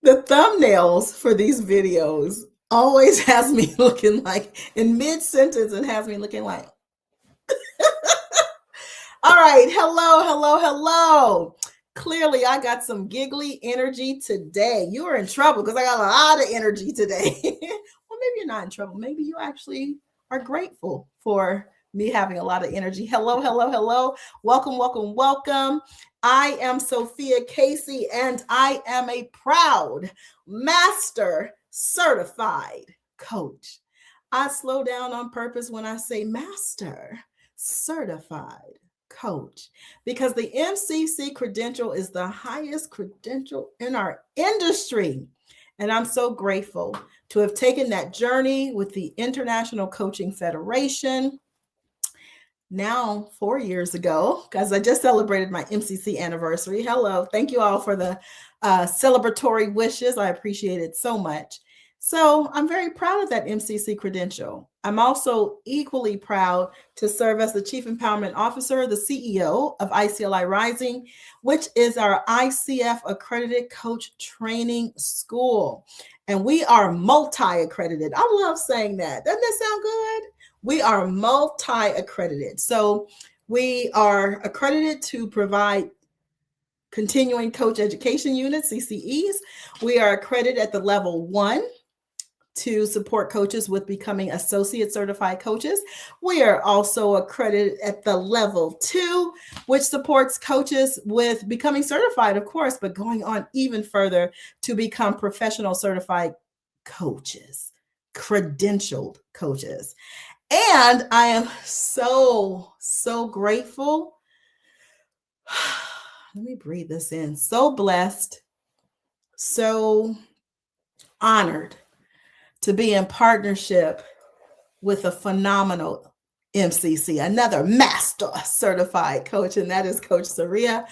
The thumbnails for these videos always has me looking like in mid-sentence and has me looking like, all right, hello, hello, hello. Clearly, I got some giggly energy today. You are in trouble because I got a lot of energy today. Well, maybe you're not in trouble. Maybe you actually are grateful for me having a lot of energy. Hello, hello, hello. Welcome, welcome, welcome. I am Sophia Casey, and I am a proud master certified coach. I slow down on purpose when I say master certified coach because the MCC credential is the highest credential in our industry. And I'm so grateful to have taken that journey with the International Coaching Federation now 4 years ago, because I just celebrated my MCC anniversary. Hello. Thank you all for the celebratory wishes. I appreciate it so much. So I'm very proud of that MCC credential. I'm also equally proud to serve as the Chief Empowerment Officer, the CEO of ICLI Rising, which is our ICF accredited coach training school. And we are multi-accredited. I love saying that. Doesn't that sound good? We are multi-accredited. So we are accredited to provide continuing coach education units, CCEs. We are accredited at the level 1 to support coaches with becoming associate certified coaches. We are also accredited at the level 2, which supports coaches with becoming certified, of course, but going on even further to become professional certified coaches, credentialed coaches. And I am so grateful. Let me breathe this in. So blessed, so honored to be in partnership with a phenomenal MCC, another master certified coach, and that is Coach Sophia.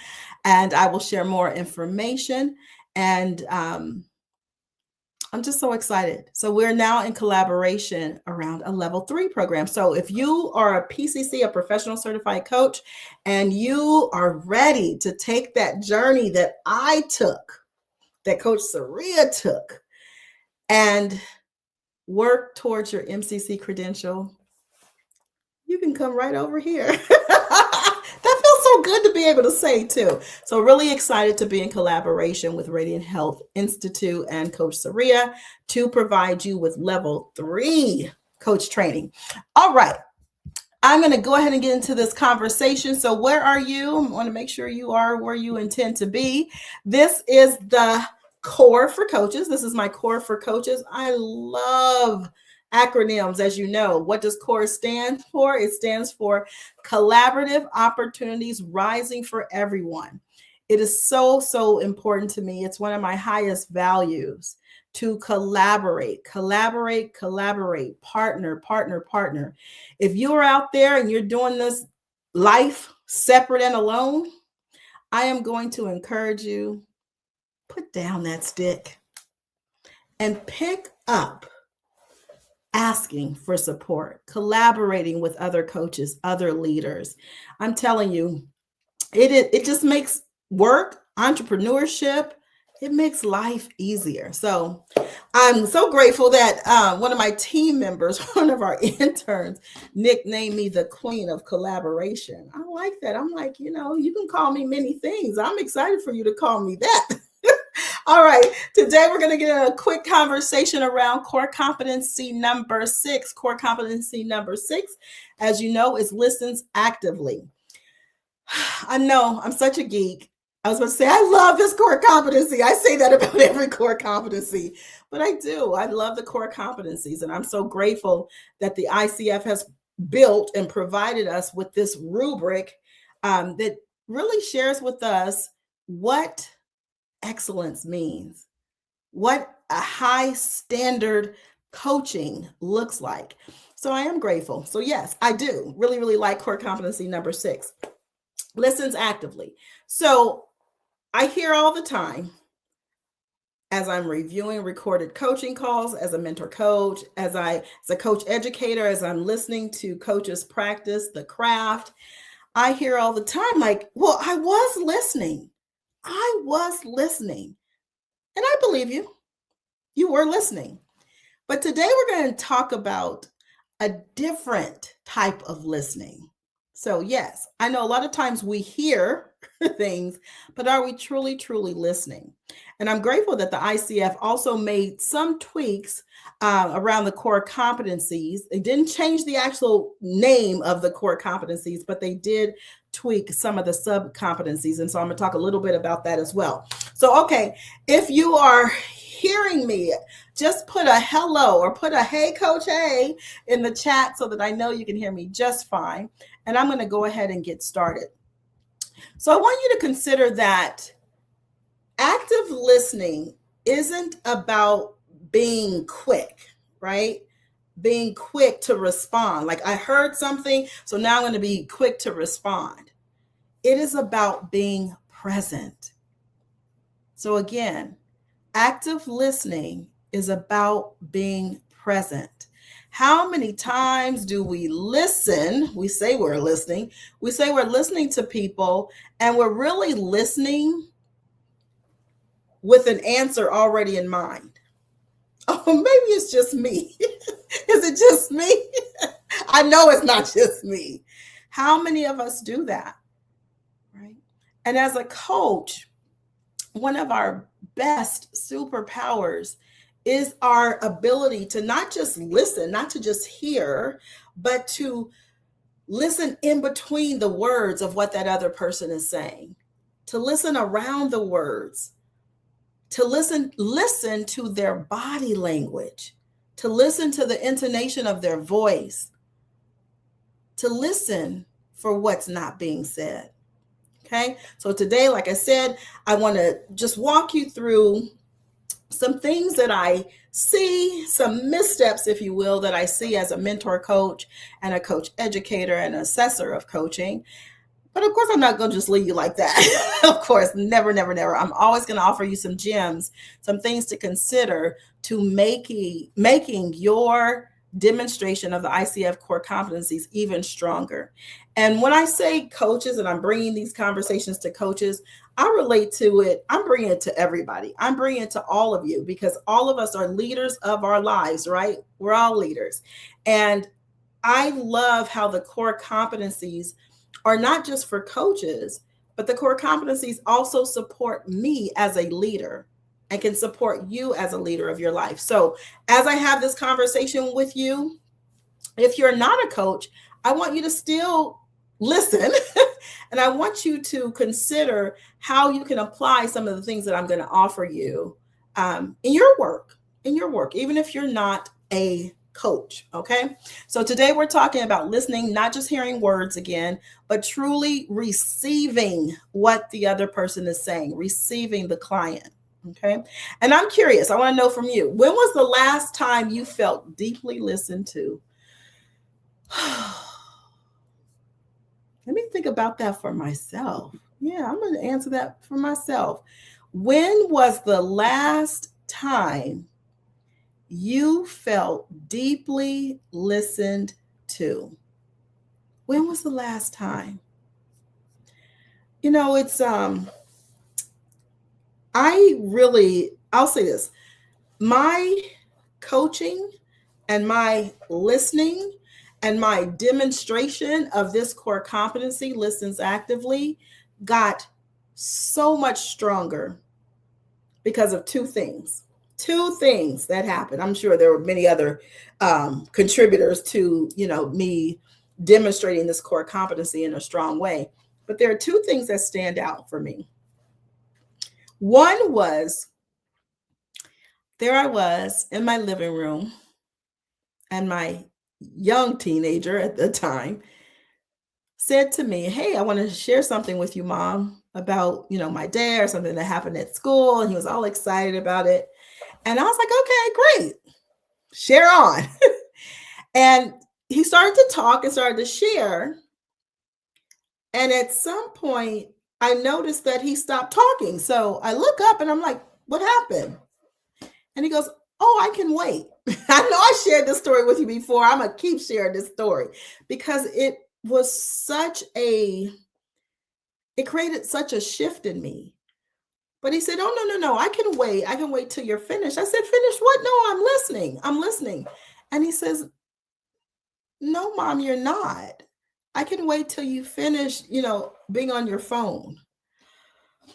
And I will share more information. And I'm just so excited. So we're now in collaboration around a level 3 program. So if you are a PCC, a professional certified coach, and you are ready to take that journey that I took, that Coach Sophia took, and work towards your MCC credential, you can come right over here. That feels so good to be able to say too. So really excited to be in collaboration with Radiant Health Institute and Coach Sophia to provide you with level 3 coach training. All right. I'm going to go ahead and get into this conversation. So where are you? I want to make sure you are where you intend to be. This is the Core for Coaches. This is my Core for Coaches. I love acronyms, as you know. What does CORE stand for? It stands for Collaborative Opportunities Rising for Everyone. It is so important to me. It's one of my highest values to collaborate, partner. If you're out there and you're doing this life separate and alone, I am going to encourage you, put down that stick and pick up asking for support, collaborating with other coaches, other leaders. I'm telling you, it just makes work, entrepreneurship, it makes life easier. So I'm so grateful that one of my team members, one of our interns, nicknamed me the Queen of Collaboration. I like that. I'm like, you can call me many things. I'm excited for you to call me that. All right. Today, we're going to get in a quick conversation around core competency number 6. Core competency number 6, as you know, is listens actively. I know I'm such a geek. I was about to say, I love this core competency. I say that about every core competency, but I do. I love the core competencies. And I'm so grateful that the ICF has built and provided us with this rubric that really shares with us what excellence means, what a high standard coaching looks like. So I am grateful. So yes, I do really like core competency number 6, listens actively. So I hear all the time, as I'm reviewing recorded coaching calls, as a mentor coach, as a coach educator, as I'm listening to coaches practice the craft, I hear all the time like, well, I was listening. And I believe you. You were listening. But today we're going to talk about a different type of listening. So, yes, I know a lot of times we hear things, but are we truly, truly listening? And I'm grateful that the ICF also made some tweaks around the core competencies. They didn't change the actual name of the core competencies, but they did tweak some of the sub competencies. And so I'm going to talk a little bit about that as well. So, okay, if you are hearing me, just put a hello or put a hey, Coach A in the chat so that I know you can hear me just fine. And I'm going to go ahead and get started. So I want you to consider that active listening isn't about being quick, right? Being quick to respond. Like I heard something, so now I'm going to be quick to respond. It is about being present. So again, active listening is about being present. How many times do we listen? We say we're listening. We say we're listening to people and we're really listening with an answer already in mind. Oh, maybe it's just me. Is it just me? I know it's not just me. How many of us do that? Right? And as a coach, one of our best superpowers is our ability to not just listen, not to just hear, but to listen in between the words of what that other person is saying, to listen around the words, to listen to their body language, to listen to the intonation of their voice, to listen for what's not being said. Okay, so today, like I said, I want to just walk you through some things that I see, some missteps, if you will, that I see as a mentor coach and a coach educator and assessor of coaching. But of course, I'm not going to just leave you like that. Of course, never, never, never. I'm always going to offer you some gems, some things to consider to making your demonstration of the ICF core competencies even stronger. And when I say coaches, and I'm bringing these conversations to coaches, I relate to it. I'm bringing it to everybody. I'm bringing it to all of you because all of us are leaders of our lives, right? We're all leaders. And I love how the core competencies are not just for coaches, but the core competencies also support me as a leader and can support you as a leader of your life. So as I have this conversation with you, if you're not a coach, I want you to still listen. And I want you to consider how you can apply some of the things that I'm going to offer you in your work, even if you're not a coach. Okay. So today we're talking about listening, not just hearing words again, but truly receiving what the other person is saying, receiving the client. Okay. And I'm curious, I want to know from you, when was the last time you felt deeply listened to? Let me think about that for myself. Yeah, I'm going to answer that for myself. When was the last time you felt deeply listened to? When was the last time? You know, it's I'll say this. My coaching and my listening and my demonstration of this core competency, listens actively, got so much stronger because of two things that happened. I'm sure there were many other contributors to, me demonstrating this core competency in a strong way. But there are two things that stand out for me. One was, there I was in my living room, and my young teenager at the time said to me, "Hey, I want to share something with you, Mom, about, my day or something that happened at school." And he was all excited about it. And I was like, "Okay, great. Share on." And he started to talk and started to share. And at some point, I noticed that he stopped talking. So I look up and I'm like, "What happened?" And he goes, "Oh, I can wait." I know I shared this story with you before. I'm going to keep sharing this story because it was it created such a shift in me. But he said, oh, no, I can wait. I can wait till you're finished. I said, finished what? No, I'm listening. I'm listening. And he says, no, Mom, you're not. I can wait till you finish, being on your phone.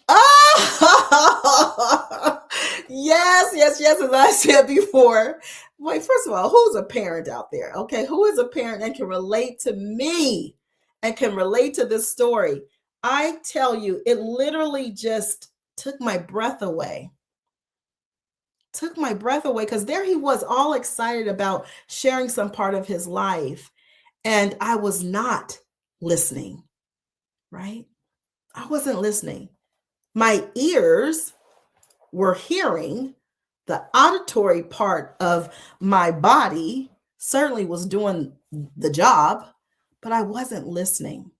Oh, yes. As I said before. Wait, first of all, who's a parent out there? Okay, who is a parent and can relate to me and can relate to this story? I tell you, it literally just took my breath away. Because there he was, all excited about sharing some part of his life. And I was not listening, right? I wasn't listening. My ears were hearing. The auditory part of my body certainly was doing the job, but I wasn't listening.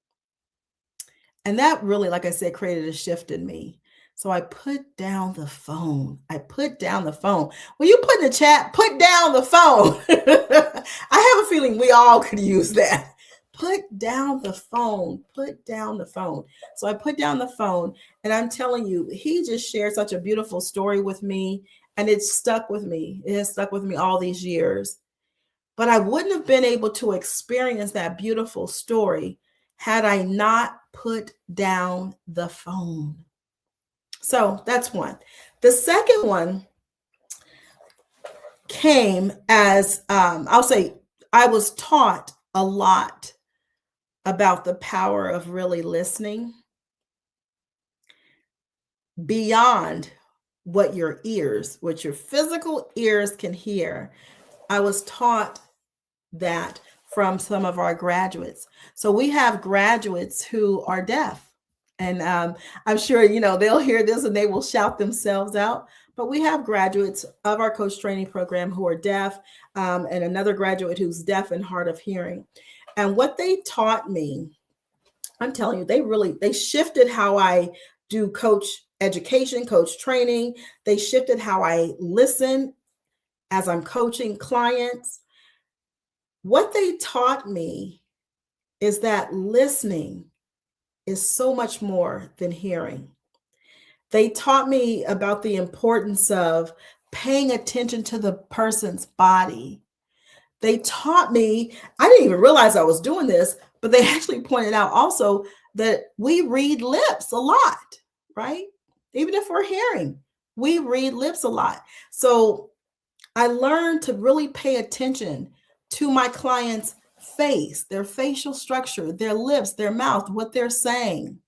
And that really, like I said, created a shift in me. So I put down the phone. When you put in the chat, put down the phone. I have a feeling we all could use that. Put down the phone. So I put down the phone, and I'm telling you, he just shared such a beautiful story with me, and it stuck with me. It has stuck with me all these years. But I wouldn't have been able to experience that beautiful story had I not put down the phone. So that's one. The second one came as, I'll say, I was taught a lot about the power of really listening beyond what your physical ears can hear. I was taught that from some of our graduates. So we have graduates who are deaf. And I'm sure, they'll hear this and they will shout themselves out. But we have graduates of our coach training program who are deaf, and another graduate who's deaf and hard of hearing. And what they taught me, I'm telling you, they shifted how I do coach education, coach training. They shifted how I listen as I'm coaching clients. What they taught me is that listening is so much more than hearing. They taught me about the importance of paying attention to the person's body. They taught me, I didn't even realize I was doing this, but they actually pointed out also that we read lips a lot, right? Even if we're hearing, we read lips a lot. So I learned to really pay attention to my client's face, their facial structure, their lips, their mouth, what they're saying.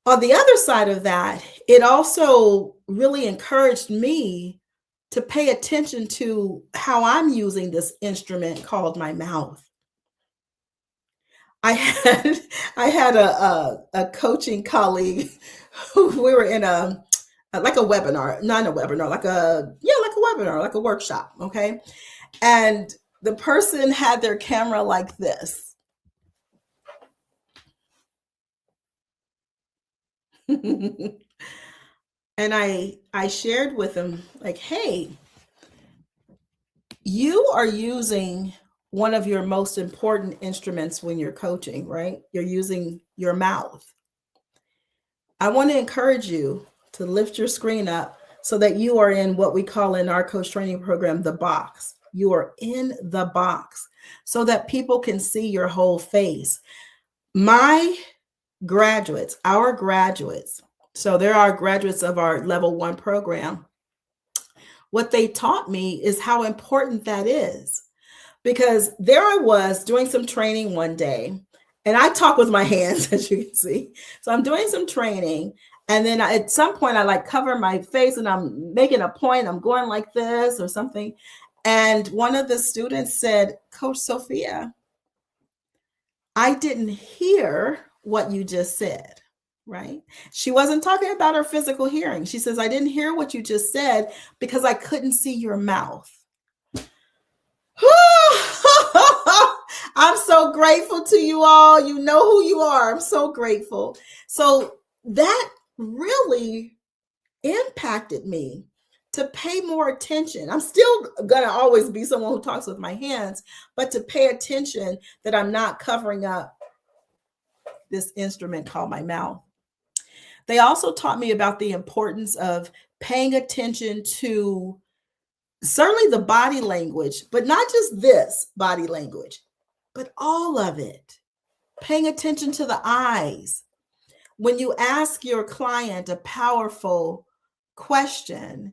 On the other side of that, it also really encouraged me to pay attention to how I'm using this instrument called my mouth. I had a coaching colleague who we were in a webinar, not a webinar, like a webinar, like a workshop, okay? And the person had their camera like this. And I shared with him, like, hey, you are using one of your most important instruments when you're coaching, right? You're using your mouth. I want to encourage you to lift your screen up so that you are in what we call in our coach training program, the box. You are in the box so that people can see your whole face. My graduates, our graduates, so there are graduates of our level 1 program. What they taught me is how important that is, because there I was doing some training one day, and I talk with my hands, as you can see. So I'm doing some training, and then at some point I cover my face and I'm making a point. I'm going like this or something. And one of the students said, Coach Sophia, I didn't hear what you just said, right? She wasn't talking about her physical hearing. She says, I didn't hear what you just said because I couldn't see your mouth. I'm so grateful to you all. You know who you are. I'm so grateful. So that really impacted me to pay more attention. I'm still going to always be someone who talks with my hands, but to pay attention that I'm not covering up this instrument called my mouth. They also taught me about the importance of paying attention to certainly the body language, but not just this body language, but all of it. Paying attention to the eyes. When you ask your client a powerful question,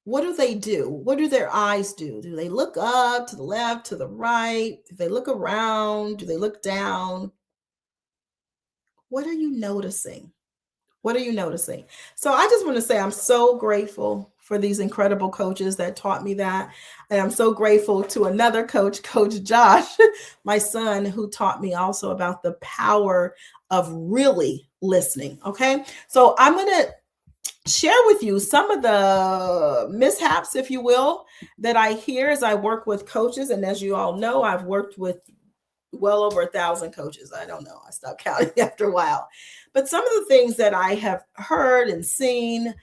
what do they do? What do their eyes do? Do they look up, to the left, to the right? Do they look around? Do they look down? What are you noticing? What are you noticing? So I just want to say I'm so grateful for these incredible coaches that taught me that. And I'm so grateful to another coach, Coach Josh, my son, who taught me also about the power of really listening. Okay. So I'm going to share with you some of the mishaps, if you will, that I hear as I work with coaches. And as you all know, I've worked with well over 1,000 coaches. I don't know. I stopped counting after a while. But some of the things that I have heard and seen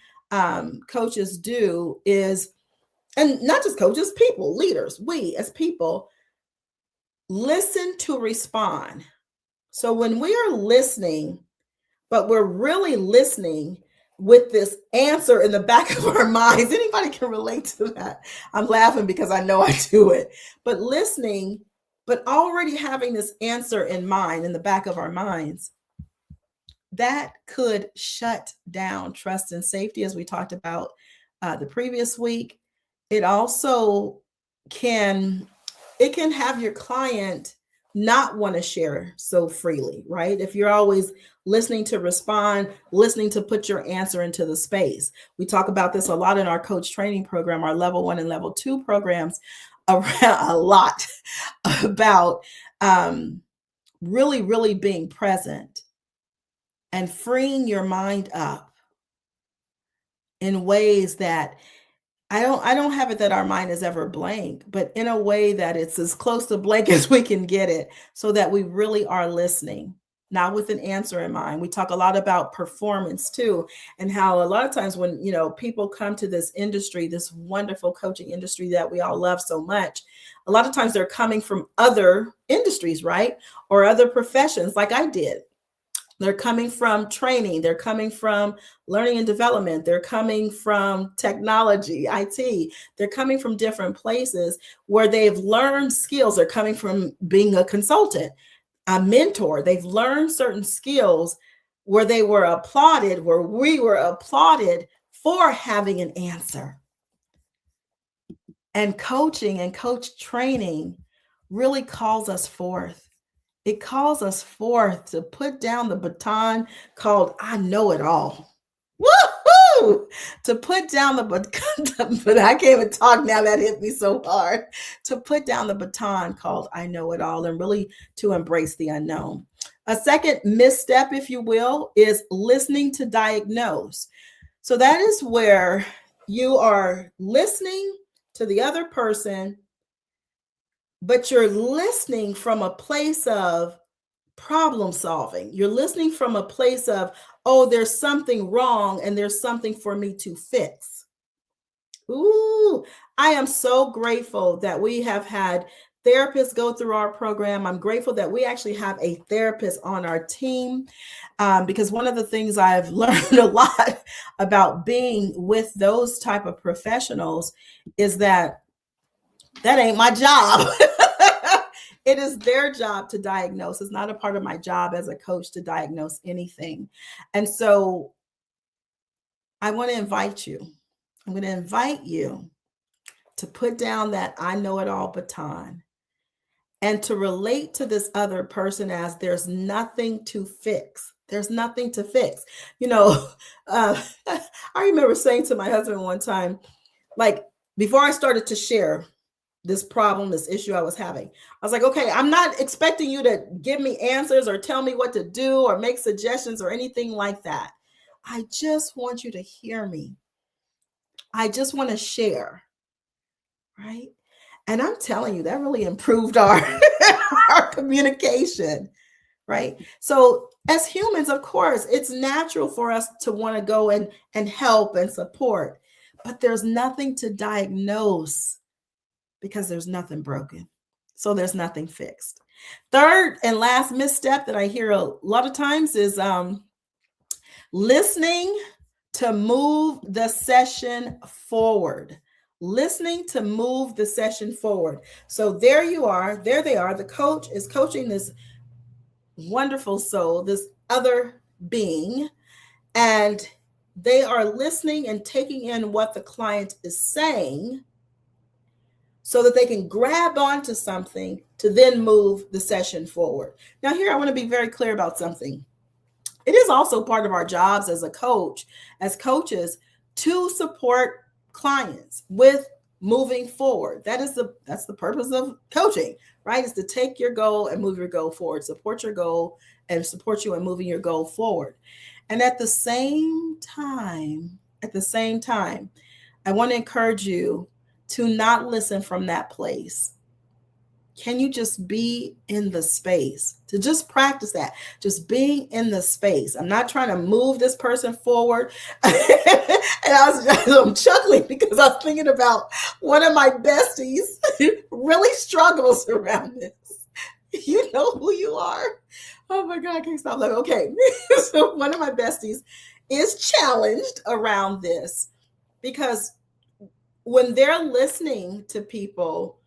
coaches do is, and not just coaches, people, leaders, we as people, listen to respond. So when we are listening, but we're really listening with this answer in the back of our minds, anybody can relate to that. I'm laughing because I know I do it. But listening, but already having this answer in mind, in the back of our minds, that could shut down trust and safety, as we talked about the previous week. It also can have your client not want to share so freely, right? If you're always listening to respond, listening to put your answer into the space. We talk about this a lot in our coach training program, our level 1 and level 2 programs, around a lot about really, really being present and freeing your mind up in ways that I don't have it that our mind is ever blank, but in a way that it's as close to blank as we can get it, so that we really are listening, not with an answer in mind. We talk a lot about performance too, and how a lot of times when, people come to this industry, this wonderful coaching industry that we all love so much, a lot of times they're coming from other industries, right? Or other professions like I did. They're coming from training. They're coming from learning and development. They're coming from technology, IT. They're coming from different places where they've learned skills. They're coming from being a consultant, a mentor. They've learned certain skills where they were applauded, where we were applauded for having an answer. And coaching and coach training really calls us forth. It calls us forth to put down the baton called I know it all. Woohoo! To put down the baton, but I can't even talk now, that hit me so hard. To put down the baton called I know it all, and really to embrace the unknown. A second misstep, if you will, is listening to diagnose. So that is where you are listening to the other person, but you're listening from a place of problem solving. You're listening from a place of, oh, there's something wrong and there's something for me to fix. Ooh, I am so grateful that we have had therapists go through our program. I'm grateful that we actually have a therapist on our team, because one of the things I've learned a lot about being with those type of professionals is that ain't my job. It is their job to diagnose. It's not a part of my job as a coach to diagnose anything. And so I want to invite you. I'm going to invite you to put down that I know it all baton and to relate to this other person as there's nothing to fix. There's nothing to fix. I remember saying to my husband one time, like, before I started to share this problem, this issue I was having, I was like, okay, I'm not expecting you to give me answers or tell me what to do or make suggestions or anything like that. I just want you to hear me. I just want to share, right? And I'm telling you, that really improved our communication, right? So as humans, of course, it's natural for us to want to go and help and support, but there's nothing to diagnose because there's nothing broken. So there's nothing fixed. Third and last misstep that I hear a lot of times is Listening to move the session forward. Listening to move the session forward. So there you are. There they are. The coach is coaching this wonderful soul, this other being, and they are listening and taking in what the client is saying so that they can grab onto something to then move the session forward. Now, here I want to be very clear about something. It is also part of our jobs as a coach, as coaches, to support clients with moving forward. That's the purpose of coaching, right? Is to take your goal and move your goal forward, support your goal and support you in moving your goal forward. And at the same time, I want to encourage you to not listen from that place. Can you just be in the space? To just practice that, just being in the space. I'm not trying to move this person forward. And I'm chuckling because I was thinking about one of my besties really struggles around this. You know who you are. Oh my God, I can't stop laughing. Okay. So one of my besties is challenged around this because when they're listening to people,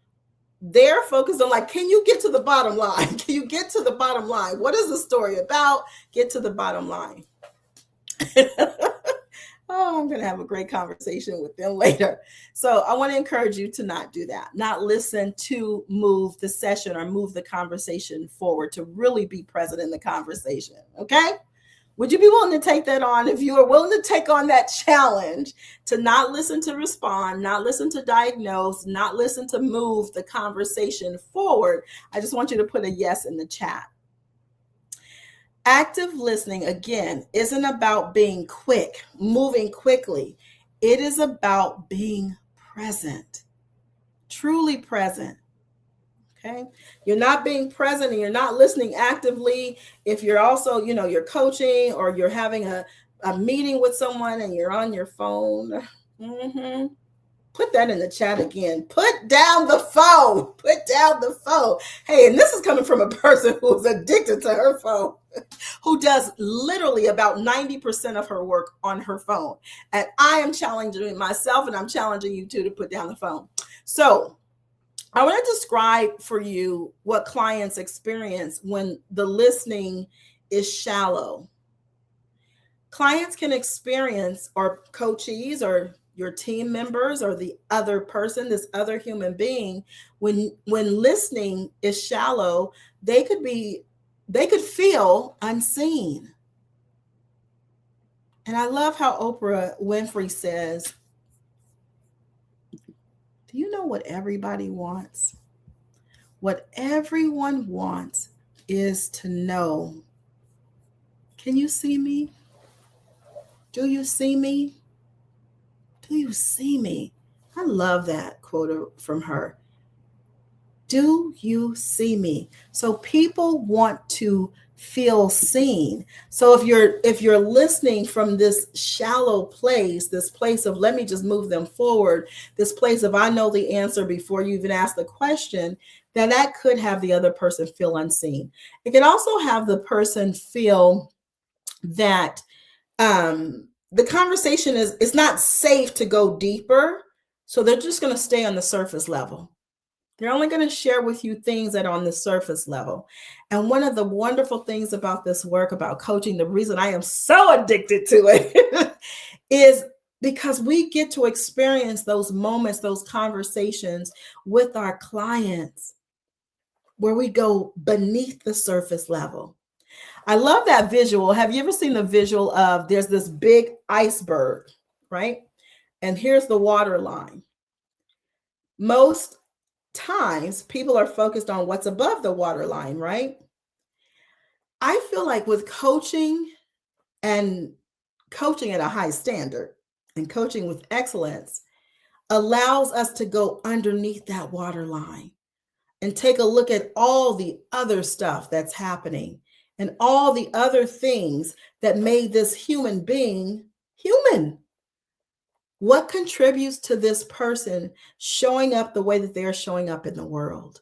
they're focused on like, can you get to the bottom line? Can you get to the bottom line? What is the story about? Get to the bottom line. Oh, I'm going to have a great conversation with them later. So I want to encourage you to not do that, not listen to move the session or move the conversation forward, to really be present in the conversation. Okay. Would you be willing to take that on? If you are willing to take on that challenge to not listen to respond, not listen to diagnose, not listen to move the conversation forward, I just want you to put a yes in the chat. Active listening, again, isn't about being quick, moving quickly. It is about being present, truly present. Okay. You're not being present and you're not listening actively. If you're also, you're coaching or you're having a meeting with someone and you're on your phone. Put that in the chat again. Put down the phone. Put down the phone. Hey, and this is coming from a person who's addicted to her phone, who does literally about 90% of her work on her phone. And I am challenging myself, and I'm challenging you too, to put down the phone. So I want to describe for you what clients experience when the listening is shallow. Clients can experience, or coachees or your team members or the other person, this other human being, when listening is shallow, they could feel unseen. And I love how Oprah Winfrey says, do you know what everybody wants? What everyone wants is to know, can you see me? Do you see me? Do you see me? I love that quote from her. Do you see me? So people want to feel seen. So if you're listening from this shallow place, this place of let me just move them forward, this place of I know the answer before you even ask the question, then that could have the other person feel unseen. It can also have the person feel that the conversation is not safe to go deeper. So they're just going to stay on the surface level. They're only going to share with you things that are on the surface level. And one of the wonderful things about this work, about coaching, the reason I am so addicted to it is because we get to experience those moments, those conversations with our clients where we go beneath the surface level. I love that visual. Have you ever seen the visual of there's this big iceberg, right? And here's the water line. Most times people are focused on what's above the water line, right? I feel like with coaching and coaching at a high standard and coaching with excellence allows us to go underneath that water line and take a look at all the other stuff that's happening and all the other things that made this human being human. What contributes to this person showing up the way that they're showing up in the world?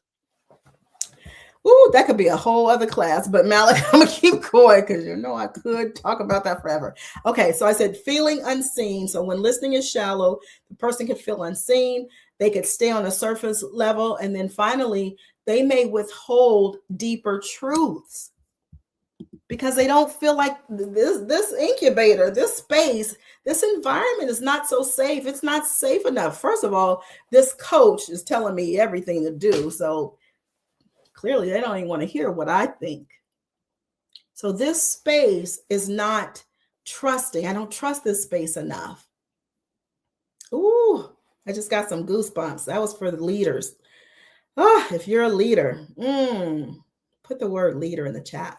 Ooh, that could be a whole other class, but Malik, I'm gonna keep going because I could talk about that forever. Okay, so I said feeling unseen. So when listening is shallow, the person can feel unseen. They could stay on the surface level, and then finally, they may withhold deeper truths because they don't feel like this incubator, this space, this environment is not so safe. It's not safe enough. First of all, this coach is telling me everything to do, so clearly they don't even want to hear what I think. So this space is not trusting. I don't trust this space enough. Ooh, I just got some goosebumps. That was for the leaders. If you're a leader, put the word leader in the chat.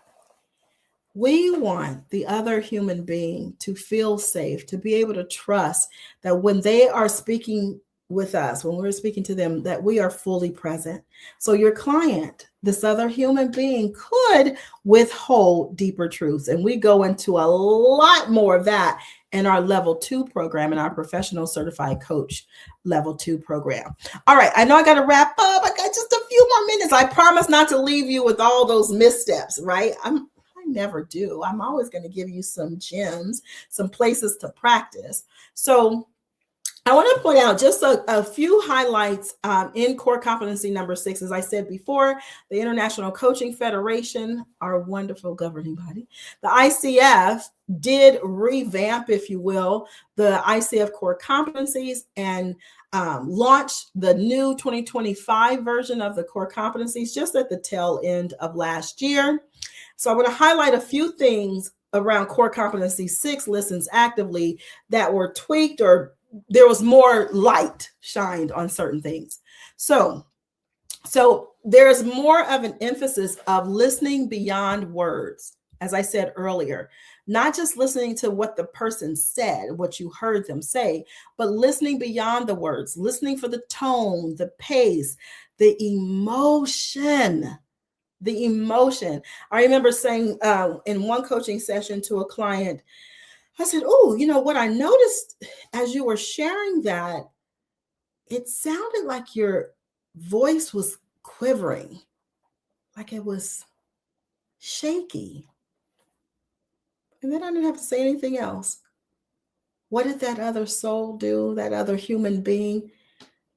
We want the other human being to feel safe, to be able to trust that when they are speaking with us, when we're speaking to them, that we are fully present. So your client, this other human being, could withhold deeper truths. And we go into a lot more of that in our level 2 program, in our professional certified coach level 2 program. All right, I know I got to wrap up. I got just a few more minutes. I promise not to leave you with all those missteps, right? I never do. I'm always going to give you some gems, some places to practice. So I want to point out just a few highlights in core competency number 6. As I said before, the International Coaching Federation, our wonderful governing body, the ICF did revamp, if you will, the ICF core competencies and launched the new 2025 version of the core competencies just at the tail end of last year. So I want to highlight a few things around core competency 6, listens actively, that were tweaked, or there was more light shined on certain things. So there's more of an emphasis of listening beyond words. As I said earlier, not just listening to what the person said, what you heard them say, but listening beyond the words, listening for the tone, the pace, the emotion. The emotion. I remember saying in one coaching session to a client, I said, what I noticed as you were sharing that, it sounded like your voice was quivering, like it was shaky. And then I didn't have to say anything else. What did that other soul do, that other human being?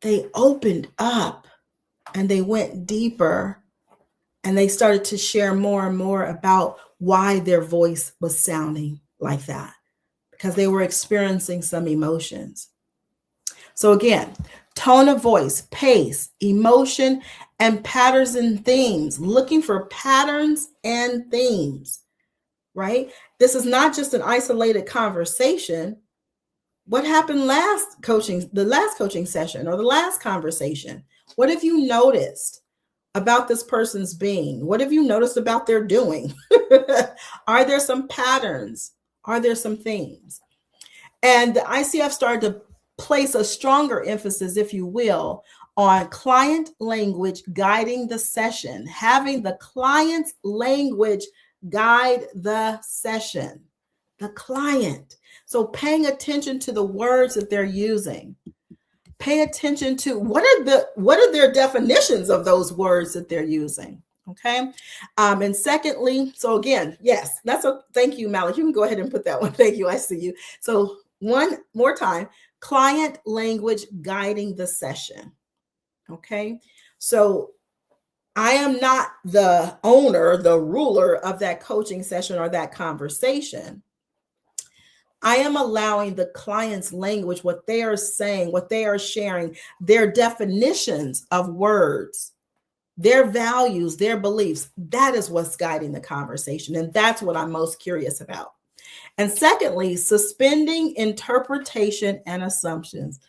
They opened up and they went deeper. And they started to share more and more about why their voice was sounding like that, because they were experiencing some emotions. So again, tone of voice, pace, emotion, and patterns and themes, looking for patterns and themes, right? This is not just an isolated conversation. What happened the last coaching session or the last conversation? What have you noticed about this person's being? What have you noticed about their doing? Are there some patterns? Are there some themes? And the ICF started to place a stronger emphasis, if you will, on client language guiding the session, having the client's language guide the session, the client. So paying attention to the words that they're using. Pay attention to what are their definitions of those words that they're using. Okay. And secondly, so again, yes, thank you, Malik. You can go ahead and put that one. Thank you. I see you. So one more time, client language guiding the session. Okay. So I am not the owner, the ruler of that coaching session or that conversation. I am allowing the client's language, what they are saying, what they are sharing, their definitions of words, their values, their beliefs. That is what's guiding the conversation. And that's what I'm most curious about. And secondly, suspending interpretation and assumptions.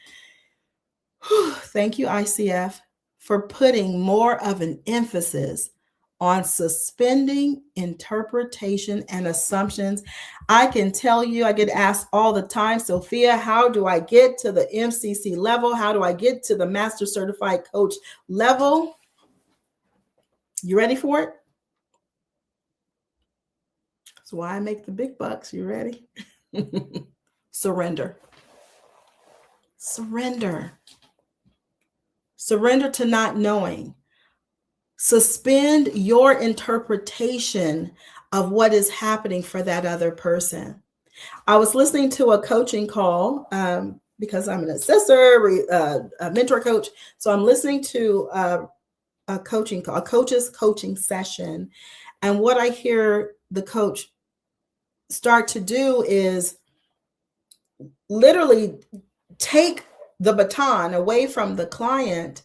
Thank you, ICF, for putting more of an emphasis on suspending interpretation and assumptions. I can tell you, I get asked all the time, Sophia, how do I get to the MCC level? How do I get to the Master Certified Coach level? You ready for it? That's why I make the big bucks. You ready? Surrender. Surrender. Surrender to not knowing. Suspend your interpretation of what is happening for that other person. I was listening to a coaching call because I'm an assessor, a mentor coach. So I'm listening to a coaching call, a coach's coaching session. And what I hear the coach start to do is literally take the baton away from the client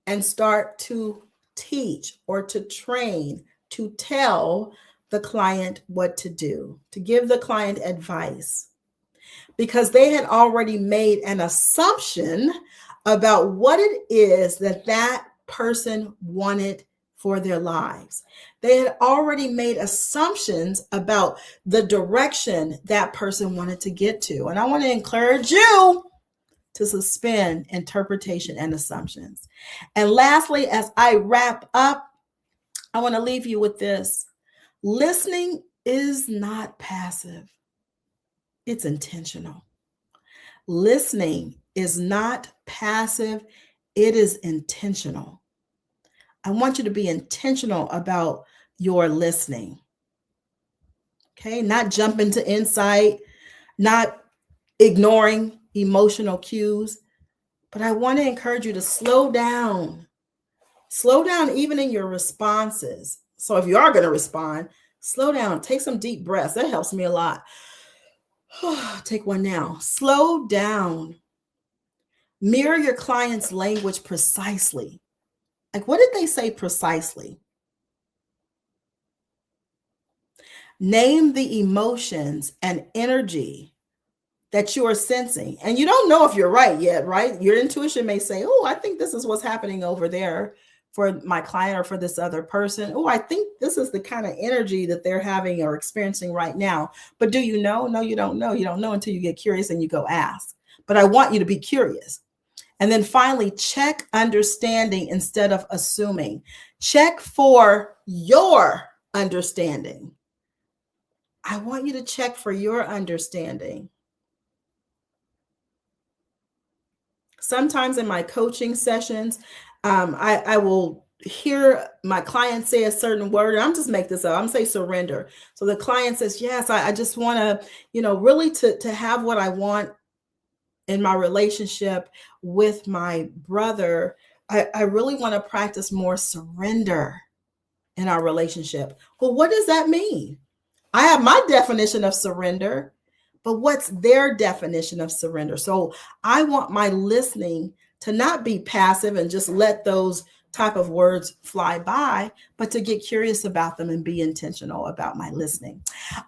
and start to teach or to train, to tell the client what to do, to give the client advice, because they had already made an assumption about what it is that that person wanted for their lives. They had already made assumptions about the direction that person wanted to get to. And I want to encourage you to suspend interpretation and assumptions. And lastly, as I wrap up, I want to leave you with this. Listening is not passive. It's intentional. Listening is not passive. It is intentional. I want you to be intentional about your listening. Okay, not jumping to insight, not ignoring emotional cues, but I want to encourage you to slow down. Slow down even in your responses. So if you are going to respond, slow down, take some deep breaths. That helps me a lot. Take one now. Slow down. Mirror your client's language precisely. Like, what did they say precisely? Name the emotions and energy that you are sensing. And you don't know if you're right yet, right? Your intuition may say, oh, I think this is what's happening over there for my client or for this other person. Oh, I think this is the kind of energy that they're having or experiencing right now. But do you know? No, you don't know. You don't know until you get curious and you go ask. But I want you to be curious. And then finally, check understanding instead of assuming. Check for your understanding. I want you to check for your understanding. Sometimes in my coaching sessions, I will hear my client say a certain word. I'm just make this up. I'm say surrender. So the client says, yes, I just want to, really to have what I want in my relationship with my brother. I really want to practice more surrender in our relationship. Well, what does that mean? I have my definition of surrender, but what's their definition of surrender? So I want my listening to not be passive and just let those type of words fly by, but to get curious about them and be intentional about my listening.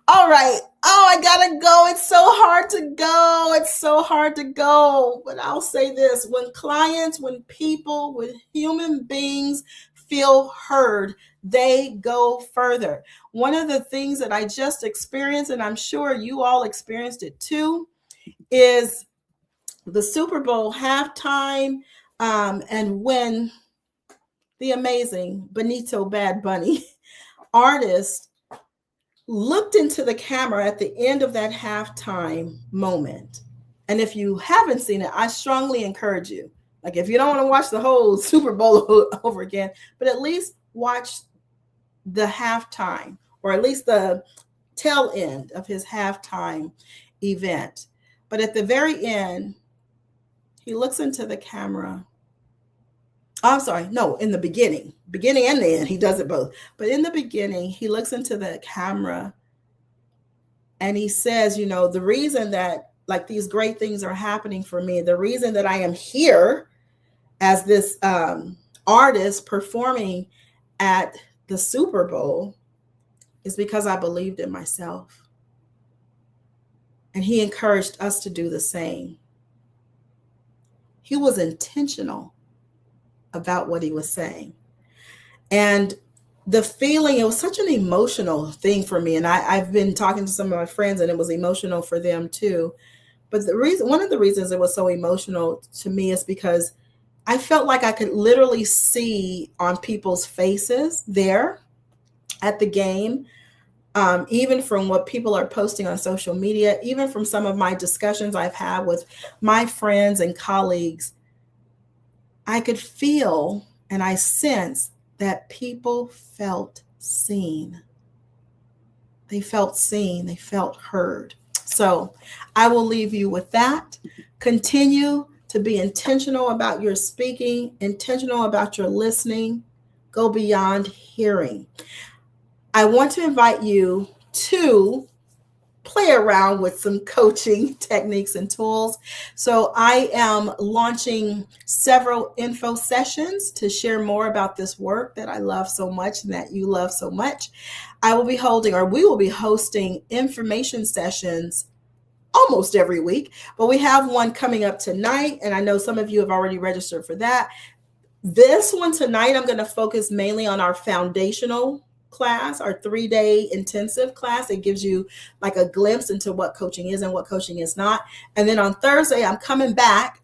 All right. Oh, I gotta go. It's so hard to go. It's so hard to go. But I'll say this, when clients, when people, when human beings feel heard, they go further. One of the things that I just experienced, and I'm sure you all experienced it too, is the Super Bowl halftime, and when the amazing Benito Bad Bunny artist looked into the camera at the end of that halftime moment. And if you haven't seen it, I strongly encourage you. Like, if you don't want to watch the whole Super Bowl over again, but at least watch the halftime, or at least the tail end of his halftime event. But at the very end, he looks into the camera. I'm sorry, no, in the beginning and the end, he does it both. But in the beginning, he looks into the camera and he says, the reason that like these great things are happening for me, the reason that I am here as this artist performing at the Super Bowl is because I believed in myself. And he encouraged us to do the same. He was intentional about what he was saying. And the feeling, it was such an emotional thing for me. And I've been talking to some of my friends and it was emotional for them too. But one of the reasons it was so emotional to me is because I felt like I could literally see on people's faces there at the game, even from what people are posting on social media, even from some of my discussions I've had with my friends and colleagues, I could feel and I sense that people felt seen. They felt seen, they felt heard. So I will leave you with that. Continue to be intentional about your speaking, intentional about your listening. Go beyond hearing. I want to invite you to play around with some coaching techniques and tools. So I am launching several info sessions to share more about this work that I love so much and that you love so much. We will be hosting information sessions almost every week, but we have one coming up tonight, and I know some of you have already registered for that. This one tonight, I'm going to focus mainly on our foundational class, our 3-day intensive class. It gives you like a glimpse into what coaching is and what coaching is not. And then on Thursday, I'm coming back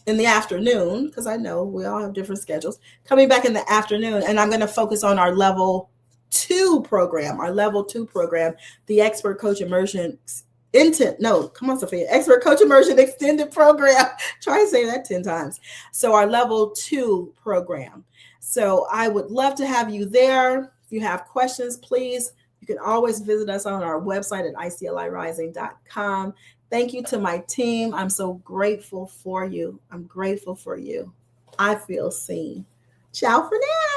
in the afternoon, because I know we all have different schedules, coming back in the afternoon, and I'm going to focus on our level 2 program, the Expert Coach Immersion Expert Coach Immersion Extended Program. Try to say that 10 times. So our level 2 program. So I would love to have you there. If you have questions, please, you can always visit us on our website at iclirising.com. Thank you to my team. I'm so grateful for you. I'm grateful for you. I feel seen. Ciao for now.